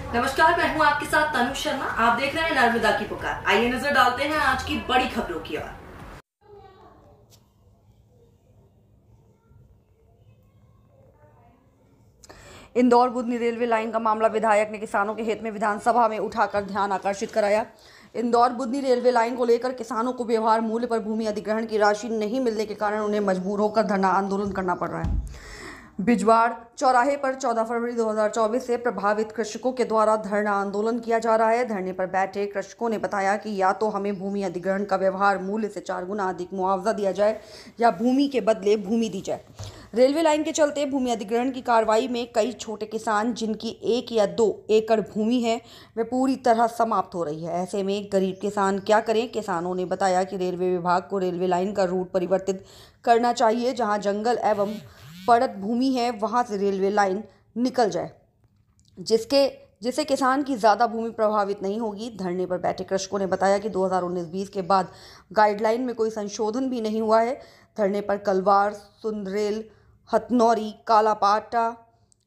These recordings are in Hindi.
नमस्कार, मैं हूं आपके साथ तनु शर्मा। आप देख रहे हैं नर्मदा की पुकार। आइए नजर डालते हैं आज की बड़ी खबरों की ओर। इंदौर बुधनी रेलवे लाइन का मामला विधायक ने किसानों के हित में विधानसभा में उठाकर ध्यान आकर्षित कराया। इंदौर बुधनी रेलवे लाइन को लेकर किसानों को व्यवहार मूल्य पर भूमि अधिग्रहण की राशि नहीं मिलने के कारण उन्हें मजबूर होकर धरना आंदोलन करना पड़ रहा है। बिजवाड़ चौराहे पर 14 फरवरी 2024 से प्रभावित कृषकों के द्वारा धरना आंदोलन किया जा रहा है। धरने पर बैठे कृषकों ने बताया कि या तो हमें भूमि अधिग्रहण का व्यवहार मूल्य से 4 गुना अधिक मुआवजा दिया जाए या भूमि के बदले भूमि दी जाए। रेलवे लाइन के चलते भूमि अधिग्रहण की कार्रवाई में कई छोटे किसान जिनकी 1 या 2 एकड़ भूमि है वे पूरी तरह समाप्त हो रही है। ऐसे में गरीब किसान क्या करें। किसानों ने बताया कि रेलवे विभाग को रेलवे लाइन का रूट परिवर्तित करना चाहिए। जहां जंगल एवं पड़त भूमि है वहां से रेलवे लाइन निकल जाए, जिससे किसान की ज़्यादा भूमि प्रभावित नहीं होगी। धरने पर बैठे कृषकों ने बताया कि 2019-20 के बाद गाइडलाइन में कोई संशोधन भी नहीं हुआ है। धरने पर कलवार, सुंदरेल, हथनौरी, कालापाटा,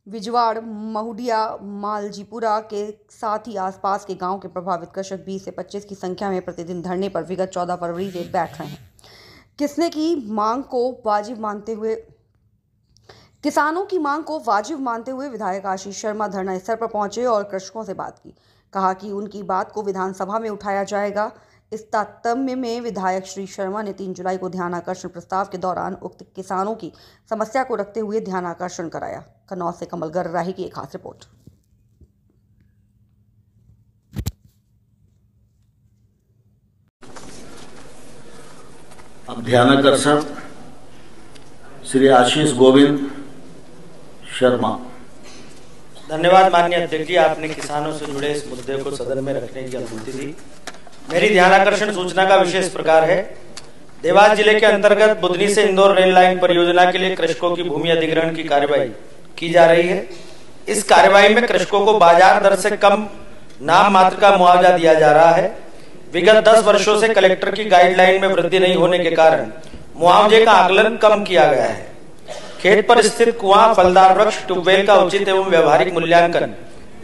बिजवाड़, महुडिया, मालजीपुरा के साथ ही आसपास के गांव के प्रभावित कृषक 20 से 25 की संख्या में प्रतिदिन धरने पर विगत 14 फरवरी से बैठ रहे हैं। किसानों की मांग को वाजिब मानते हुए विधायक आशीष शर्मा धरना स्थल पर पहुंचे और कृषकों से बात की। कहा कि उनकी बात को विधानसभा में उठाया जाएगा। इस तारतम्य में विधायक श्री शर्मा ने 3 जुलाई को ध्यान आकर्षण प्रस्ताव के दौरान उक्त किसानों की समस्या को रखते हुए ध्यान आकर्षण कराया। कन्नौज से कमल गर्राही की एक खास रिपोर्ट। अब ध्यान आकर्षण श्री आशीष गोविंद शर्मा। धन्यवाद माननीय अध्यक्ष जी, आपने किसानों से जुड़े इस मुद्दे को सदन में रखने की अनुमति दी। मेरी ध्यान आकर्षण सूचना का विषय इस प्रकार है। देवास जिले के अंतर्गत बुधनी से इंदौर रेल लाइन परियोजना के लिए कृषकों की भूमि अधिग्रहण की कार्यवाही की जा रही है। इस कार्यवाही में कृषकों को बाजार दर से कम नाम मात्र का मुआवजा दिया जा रहा है। विगत 10 वर्षों से कलेक्टर की गाइडलाइन में वृद्धि नहीं होने के कारण मुआवजे का आकलन कम किया गया है। खेत पर स्थित कुआं, फलदार वृक्ष, ट्यूबवेल का उचित एवं व्यवहारिक मूल्यांकन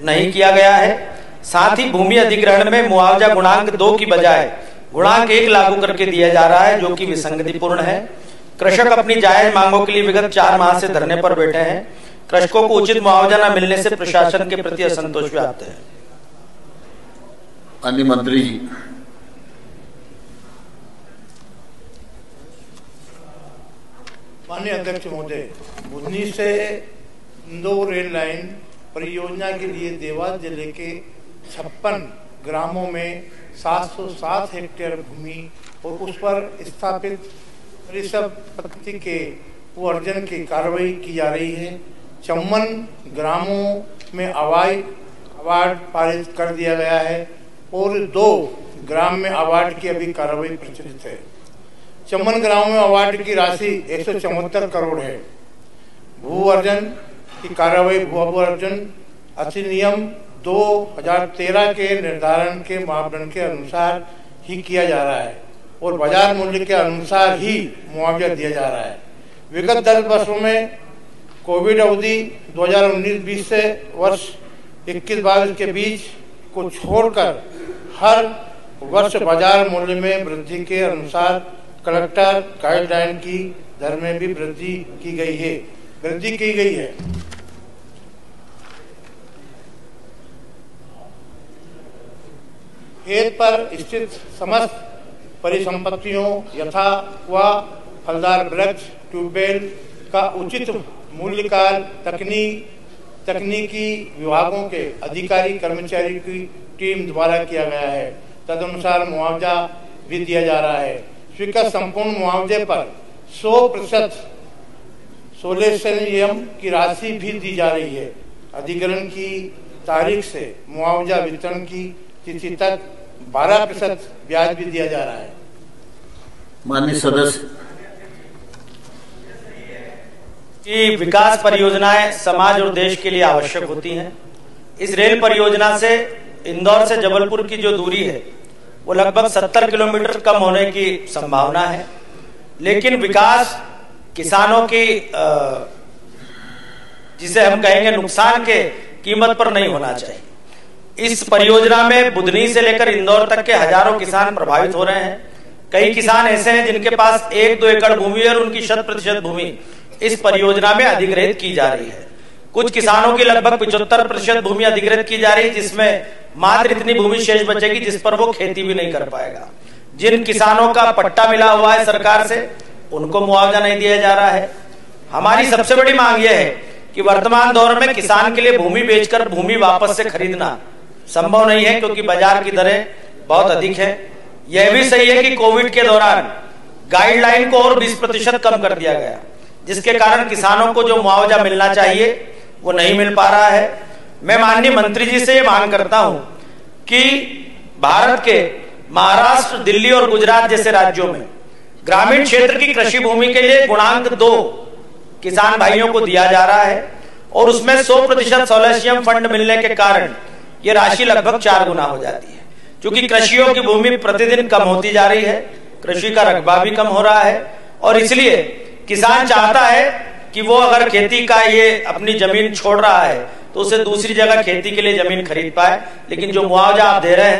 नहीं किया गया है। साथ ही भूमि अधिग्रहण में मुआवजा गुणांक 2 की बजाय गुणांक 1 लागू करके दिया जा रहा है, जो कि विसंगतिपूर्ण है। कृषक अपनी जायज मांगों के लिए विगत 4 माह से धरने पर बैठे हैं। कृषकों को उचित मुआवजा न मिलने से प्रशासन के प्रति असंतोष व्याप्त है। अन्य मंत्री जी। माननीय अध्यक्ष महोदय, बुधनी से इंदौर रेल लाइन परियोजना के लिए देवास जिले के 56 ग्रामों में 707 हेक्टेयर भूमि और उस पर स्थापित परिसंपत्ति के अर्जन की कार्रवाई की जा रही है। 54 ग्रामों में अवार्ड पारित कर दिया गया है और 2 ग्राम में अवार्ड की अभी कार्रवाई प्रचलित है। 54 ग्रामों में अवार्ड की राशि 174 करोड़ है। भू अर्जन की कार्रवाई भू अर्जन अधिनियम 2013 के निर्धारण के मापदंड के अनुसार ही किया जा रहा है और बाजार मूल्य के अनुसार ही मुआवजा दिया जा रहा है। विगत 10 वर्षों में कोविड अवधि 2019-20 से वर्ष 21-22 के बीच को छोड़कर हर वर्ष बाजार मूल्य में वृद्धि के अनुसार कलेक्टर गाइडलाइन की दर में भी वृद्धि की गई है। खेत पर स्थित समस्त परिसंपत्तियों यथा कुआं, फलदार वृक्ष, ट्यूबवेल का उचित मूल्यांकन तकनीकी विभागों के अधिकारी कर्मचारी की टीम द्वारा किया गया है। तदनुसार मुआवजा भी दिया जा रहा है। स्वीकृत संपूर्ण मुआवजे पर 100% सोलेशनियम की राशि भी दी जा रही है। अधिग्रहण की तारीख से मुआवजा वितरण की तिथि तक 12% ब्याज भी दिया जा रहा है। माननीय सदस्य। कि विकास परियोजनाएं समाज और देश के लिए आवश्यक होती हैं। इस रेल परियोजना से इंदौर से जबलपुर की जो दूरी है वो लगभग 70 किलोमीटर कम होने की संभावना है, लेकिन विकास किसानों की जिसे हम कहेंगे नुकसान के कीमत पर नहीं होना चाहिए। इस परियोजना में बुधनी से लेकर इंदौर तक के हजारों किसान प्रभावित हो रहे हैं। कई किसान ऐसे हैं जिनके पास 1-2 एकड़ भूमि है और उनकी 100% भूमि इस परियोजना में अधिग्रहित की जा रही है। कुछ किसानों की लगभग 75% भूमि अधिग्रहित की जा रही है, जिसमें मात्र इतनी भूमि शेष बचेगी जिस पर वो खेती भी नहीं कर पाएगा। जिन किसानों का पट्टा मिला हुआ है सरकार से, उनको मुआवजा नहीं दिया जा रहा है। हमारी सबसे बड़ी मांग यह है कि वर्तमान दौर में किसान के लिए भूमि बेचकर भूमि वापस से खरीदना संभव नहीं है, क्योंकि बाजार की दरें बहुत अधिक है। यह भी सही है कि कोविड के दौरान गाइडलाइन को और 20% कम कर दिया गया, जिसके कारण किसानों को जो मुआवजा मिलना चाहिए वो नहीं मिल पा रहा है। मैं माननीय मंत्री जी से ये मांग करता हूं कि भारत के महाराष्ट्र, दिल्ली और गुजरात जैसे राज्यों में ग्रामीण क्षेत्र की कृषि भूमि के लिए गुणांक 2 किसान भाइयों को दिया जा रहा है और उसमें 100% सोलशियम फंड मिलने के कारण ये राशि लगभग 4 गुना हो जाती है। क्योंकि कृषियों की भूमि प्रतिदिन कम होती जा रही है, कृषि का रकबा भी कम हो रहा है और इसलिए किसान चाहता है कि वो अगर खेती का ये अपनी जमीन छोड़ रहा है तो उसे दूसरी जगह खेती के लिए जमीन खरीद पाए, लेकिन जो मुआवजा आप दे रहे हैं